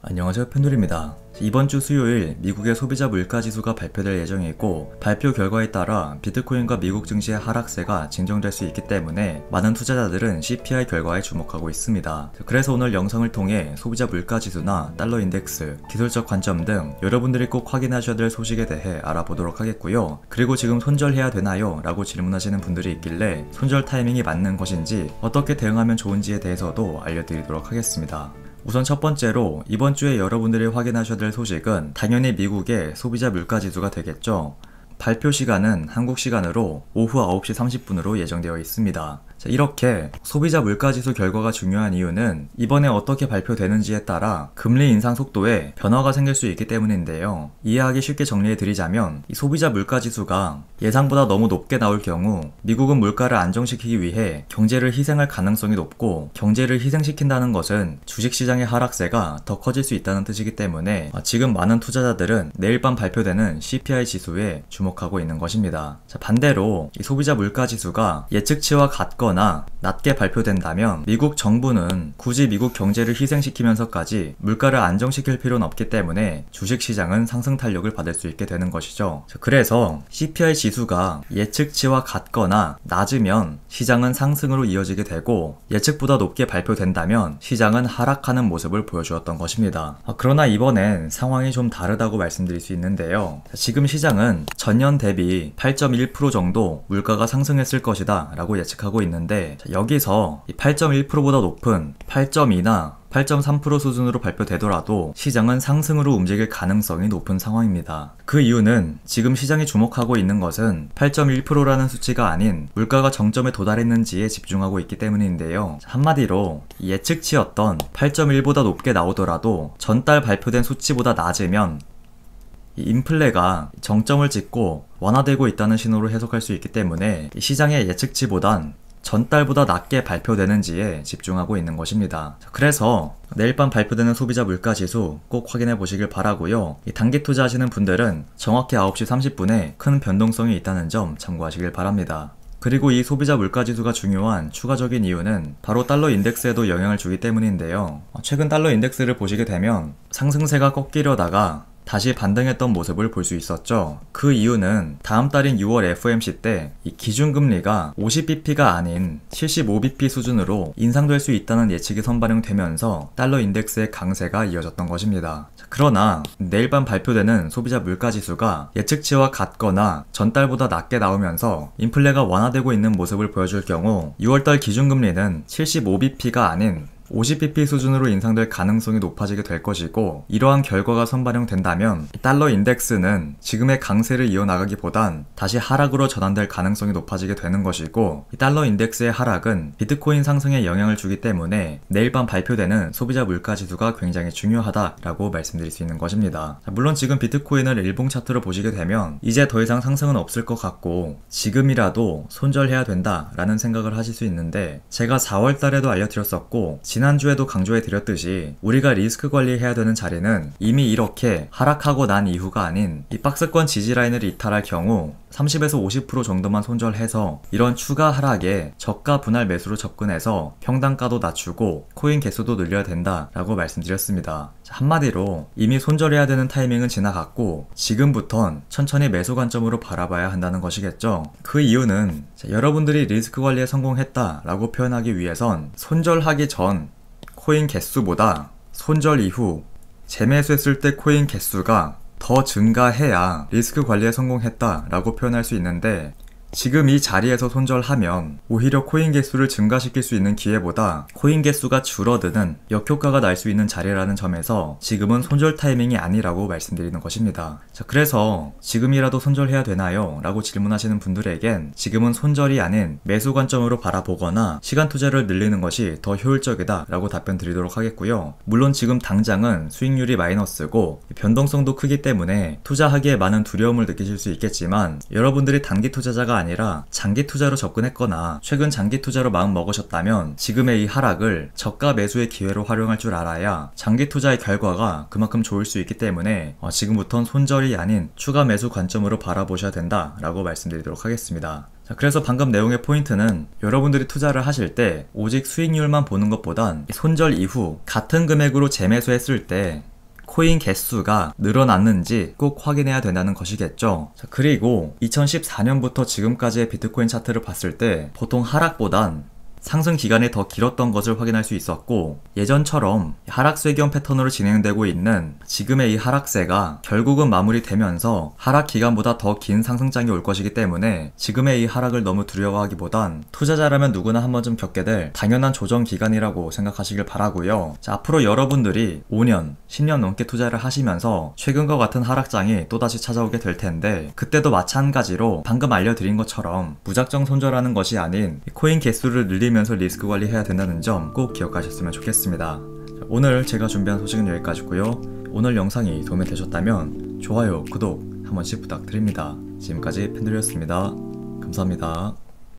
안녕하세요, 펜돌입니다. 이번 주 수요일 미국의 소비자 물가지수가 발표될 예정이고, 발표 결과에 따라 비트코인과 미국 증시의 하락세가 진정될 수 있기 때문에 많은 투자자들은 CPI 결과에 주목하고 있습니다. 그래서 오늘 영상을 통해 소비자 물가지수나 달러 인덱스, 기술적 관점 등 여러분들이 꼭 확인하셔야 될 소식에 대해 알아보도록 하겠고요. 그리고 지금 손절해야 되나요? 라고 질문하시는 분들이 있길래 손절 타이밍이 맞는 것인지 어떻게 대응하면 좋은지에 대해서도 알려드리도록 하겠습니다. 우선 첫 번째로 이번 주에 여러분들이 확인하셔야 될 소식은 당연히 미국의 소비자 물가지수가 되겠죠. 발표 시간은 한국 시간으로 오후 9시 30분으로 예정되어 있습니다. 이렇게 소비자 물가지수 결과가 중요한 이유는 이번에 어떻게 발표되는지에 따라 금리 인상 속도에 변화가 생길 수 있기 때문인데요. 이해하기 쉽게 정리해드리자면 이 소비자 물가지수가 예상보다 너무 높게 나올 경우 미국은 물가를 안정시키기 위해 경제를 희생할 가능성이 높고, 경제를 희생시킨다는 것은 주식시장의 하락세가 더 커질 수 있다는 뜻이기 때문에 지금 많은 투자자들은 내일 밤 발표되는 CPI 지수에 주목하고 있는 것입니다. 반대로 이 소비자 물가지수가 예측치와 같거나 낮게 발표된다면 미국 정부는 굳이 미국 경제를 희생시키면서까지 물가를 안정시킬 필요는 없기 때문에 주식시장은 상승 탄력을 받을 수 있게 되는 것이죠. 그래서 CPI 지수가 예측치와 같거나 낮으면 시장은 상승으로 이어지게 되고, 예측보다 높게 발표된다면 시장은 하락하는 모습을 보여주었던 것입니다. 그러나 이번엔 상황이 좀 다르다고 말씀드릴 수 있는데요. 지금 시장은 전년 대비 8.1% 정도 물가가 상승했을 것이다 라고 예측하고 있는데, 여기서 8.1%보다 높은 8.2나 8.3% 수준으로 발표되더라도 시장은 상승으로 움직일 가능성이 높은 상황입니다. 그 이유는 지금 시장이 주목하고 있는 것은 8.1%라는 수치가 아닌 물가가 정점에 도달했는지에 집중하고 있기 때문인데요. 한마디로 예측치였던 8.1보다 높게 나오더라도 전달 발표된 수치보다 낮으면 인플레가 정점을 찍고 완화되고 있다는 신호로 해석할 수 있기 때문에 시장의 예측치보단 전달보다 낮게 발표되는지에 집중하고 있는 것입니다. 그래서 내일 밤 발표되는 소비자 물가지수 꼭 확인해 보시길 바라고요. 단기 투자하시는 분들은 정확히 9시 30분에 큰 변동성이 있다는 점 참고하시길 바랍니다. 그리고 이 소비자 물가지수가 중요한 추가적인 이유는 바로 달러 인덱스에도 영향을 주기 때문인데요. 최근 달러 인덱스를 보시게 되면 상승세가 꺾이려다가 다시 반등했던 모습을 볼 수 있었죠. 그 이유는 다음 달인 6월 FOMC 때 이 기준금리가 50bp가 아닌 75bp 수준으로 인상될 수 있다는 예측이 선반영되면서 달러 인덱스의 강세가 이어졌던 것입니다. 그러나 내일 밤 발표되는 소비자 물가지수가 예측치와 같거나 전달보다 낮게 나오면서 인플레가 완화되고 있는 모습을 보여줄 경우 6월달 기준금리는 75bp가 아닌 50bp 수준으로 인상될 가능성이 높아지게 될 것이고, 이러한 결과가 선반영된다면 달러 인덱스는 지금의 강세를 이어나가기보단 다시 하락으로 전환될 가능성이 높아지게 되는 것이고, 이 달러 인덱스의 하락은 비트코인 상승에 영향을 주기 때문에 내일 밤 발표되는 소비자 물가지수가 굉장히 중요하다라고 말씀드릴 수 있는 것입니다. 물론 지금 비트코인을 일봉 차트로 보시게 되면 이제 더 이상 상승은 없을 것 같고 지금이라도 손절해야 된다라는 생각을 하실 수 있는데, 제가 4월 달에도 알려드렸었고 지난주에도 강조해 드렸듯이 우리가 리스크 관리해야 되는 자리는 이미 이렇게 하락하고 난 이후가 아닌 이 박스권 지지라인을 이탈할 경우 30에서 50% 정도만 손절해서 이런 추가 하락에 저가 분할 매수로 접근해서 평단가도 낮추고 코인 개수도 늘려야 된다라고 말씀드렸습니다. 한마디로 이미 손절해야 되는 타이밍은 지나갔고 지금부턴 천천히 매수 관점으로 바라봐야 한다는 것이겠죠. 그 이유는 여러분들이 리스크 관리에 성공했다라고 표현하기 위해선 손절하기 전 코인 개수보다 손절 이후 재매수했을 때 코인 개수가 더 증가해야 리스크 관리에 성공했다라고 표현할 수 있는데, 지금 이 자리에서 손절하면 오히려 코인 개수를 증가시킬 수 있는 기회보다 코인 개수가 줄어드는 역효과가 날 수 있는 자리라는 점에서 지금은 손절 타이밍이 아니라고 말씀드리는 것입니다. 그래서 지금이라도 손절해야 되나요? 라고 질문하시는 분들에겐 지금은 손절이 아닌 매수 관점으로 바라보거나 시간 투자를 늘리는 것이 더 효율적이다 라고 답변 드리도록 하겠고요. 물론 지금 당장은 수익률이 마이너스고 변동성도 크기 때문에 투자하기에 많은 두려움을 느끼실 수 있겠지만, 여러분들이 단기 투자자가 아니라 장기 투자로 접근했거나 최근 장기 투자로 마음 먹으셨다면 지금의 이 하락을 저가 매수의 기회로 활용할 줄 알아야 장기 투자의 결과가 그만큼 좋을 수 있기 때문에 지금부턴 손절이 아닌 추가 매수 관점으로 바라보셔야 된다라고 말씀드리도록 하겠습니다. 그래서 방금 내용의 포인트는 여러분들이 투자를 하실 때 오직 수익률만 보는 것보단 손절 이후 같은 금액으로 재매수했을 때 코인 개수가 늘어났는지 꼭 확인해야 된다는 것이겠죠. 자, 그리고 2014년부터 지금까지의 비트코인 차트를 봤을 때 보통 하락보단 상승 기간이 더 길었던 것을 확인할 수 있었고, 예전처럼 하락세경 패턴으로 진행되고 있는 지금의 이 하락세가 결국은 마무리되면서 하락 기간보다 더 긴 상승장이 올 것이기 때문에 지금의 이 하락을 너무 두려워하기보단 투자자라면 누구나 한 번쯤 겪게 될 당연한 조정 기간이라고 생각하시길 바라고요. 자, 앞으로 여러분들이 5년, 10년 넘게 투자를 하시면서 최근과 같은 하락장이 또다시 찾아오게 될 텐데, 그때도 마찬가지로 방금 알려드린 것처럼 무작정 손절하는 것이 아닌 코인 개수를 늘리면서 리스크 관리해야 된다는 점 꼭 기억하셨으면 좋겠습니다. 오늘 제가 준비한 소식은 여기까지고요. 오늘 영상이 도움이 되셨다면 좋아요, 구독 한 번씩 부탁드립니다. 지금까지 팬들이었습니다. 감사합니다.